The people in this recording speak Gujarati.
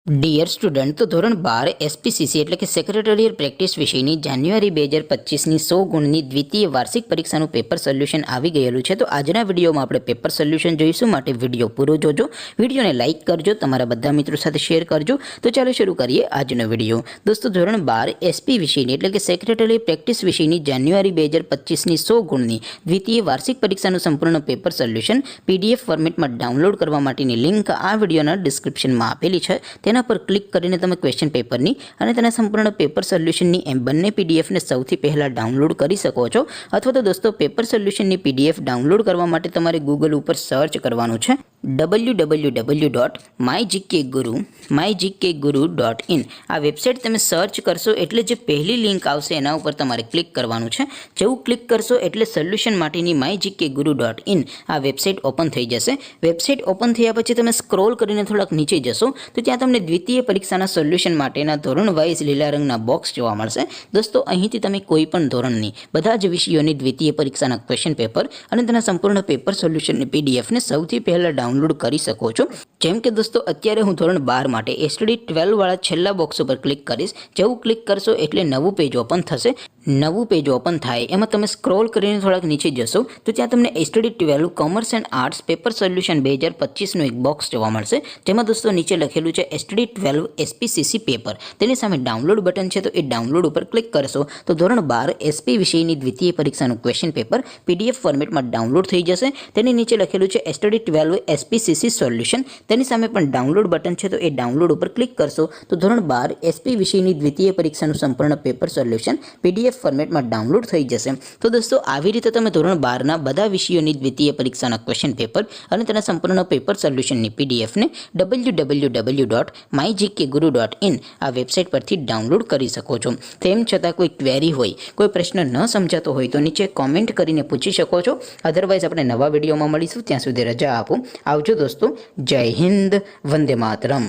ડિયર સ્ટુડન્ટ, તો ધોરણ 12 એસપીસીસી એટલે કે સેક્રેટરીયલ પ્રેક્ટિસ વિષયની જાન્યુઆરી 2025ની 100 ગુણની દ્વિતીય વાર્ષિક પરીક્ષાનું પેપર સોલ્યુશન આવી ગયેલું છે. તો આજના વિડીયોમાં આપણે પેપર સોલ્યુશન જોઈશું, માટે વિડીયો પૂરો જોજો. વિડીયોને લાઇક કરજો, તમારા બધા મિત્રો સાથે શેર કરજો. તો ચાલો શરૂ કરીએ આજનો વિડીયો. દોસ્તો, ધોરણ 12 એસપી વિષયની એટલે કે સેક્રેટરીયલ પ્રેક્ટિસ વિષયની જાન્યુઆરી 2025ની 100 ગુણની દ્વિતીય વાર્ષિક પરીક્ષાનું સંપૂર્ણ પેપર સોલ્યુશન પીડીએફ ફોર્મેટમાં ડાઉનલોડ કરવા માટેની લિંક આ વિડીયોના ડિસ્ક્રિપ્શનમાં આપેલી છે. તેના પર ક્લિક કરીને તમે ક્વેશ્ચન પેપરની અને તેના સંપૂર્ણ પેપર સોલ્યુશનની એમ બંને પીડીએફને સૌથી પહેલાં ડાઉનલોડ કરી શકો છો. અથવા તો દોસ્તો, પેપર સોલ્યુશનની પીડીએફ ડાઉનલોડ કરવા માટે તમારે ગૂગલ ઉપર સર્ચ કરવાનું છે www.mygkguru.in. આ વેબસાઇટ તમે સર્ચ કરશો એટલે જે પહેલી લિંક આવશે એના ઉપર તમારે ક્લિક કરવાનું છે. જેવું ક્લિક કરશો એટલે સોલ્યુશન માટેની mygkguru.in આ વેબસાઇટ ઓપન થઈ જશે. વેબસાઇટ ઓપન થયા પછી તમે સ્ક્રોલ કરીને થોડાક નીચે જશો તો ત્યાં તમને દ્વિતીય પરીક્ષાના સોલ્યુશન માટેના ધોરણ વાઇઝ લીલા રંગના બોક્સ જોવા મળશે. દોસ્તો, અહીંથી તમે કોઈ પણ ધોરણની બધા જ વિષયોની દ્વિતીય પરીક્ષાના ક્વેશ્ચન પેપર અને તેના સંપૂર્ણ પેપર સોલ્યુશનની પીડીએફને સૌથી પહેલાં ડાઉનલોડ કરી શકો છો. જેમ કે દોસ્તો, અત્યારે હું ધોરણ 12 માટે એસટીડી 12 વાળા છેલ્લા બોક્સ ઉપર ક્લિક કરીશ. જેવું ક્લિક કરશો એટલે નવું પેજ ઓપન થશે. નવું પેજ ઓપન થાય એમાં તમે સ્ક્રોલ કરીને થોડાક નીચે જશો તો ત્યાં તમને STD 12 commerce and arts paper solution 2025નું એક બોક્સ જોવા મળશે. જેમાં દોસ્તો નીચે લખેલું છે એસટીડી 12 એસપીસીસી પેપર. તેની સામે ડાઉનલોડ બટન છે, તો એ ડાઉનલોડ ઉપર ક્લિક કરશો તો ધોરણ 12 એસપી વિષયની દ્વિતીય પરીક્ષાનું ક્વેશ્ચન પેપર પીડીએફ ફોર્મેટમાં ડાઉનલોડ થઈ જશે. તેની નીચે લખેલું છે એસટીડી 12 એસપીસીસી સોલ્યુશન. તેની સામે પણ ડાઉનલોડ બટન છે, તો એ ડાઉનલોડ ઉપર ક્લિક કરશો તો ધોરણ 12 એસપી વિષયની દ્વિતીય પરીક્ષાનું સંપૂર્ણ પેપર સોલ્યુશન પીડીએફ ફોર્મેટમાં ડાઉનલોડ થઈ જશે. તો દોસ્તો, આવી રીતે તમે ધોરણ 12ના બધા વિષયોની દ્વિતીય પરીક્ષાના ક્વેશ્ચન પેપર અને તેના સંપૂર્ણ પેપર સોલ્યુશનની પીડીએફને www.mygkguru.in આ વેબસાઇટ પરથી ડાઉનલોડ કરી શકો છો. તેમ છતાં કોઈ ક્વેરી હોય, કોઈ પ્રશ્ન ન સમજાતો હોય તો નીચે કોમેન્ટ કરીને પૂછી શકો છો. અધરવાઇઝ આપણે નવા વિડીયોમાં મળીશું. ત્યાં સુધી રજા આપો. આવજો દોસ્તો. જય હિન્દ. વંદે માતરમ.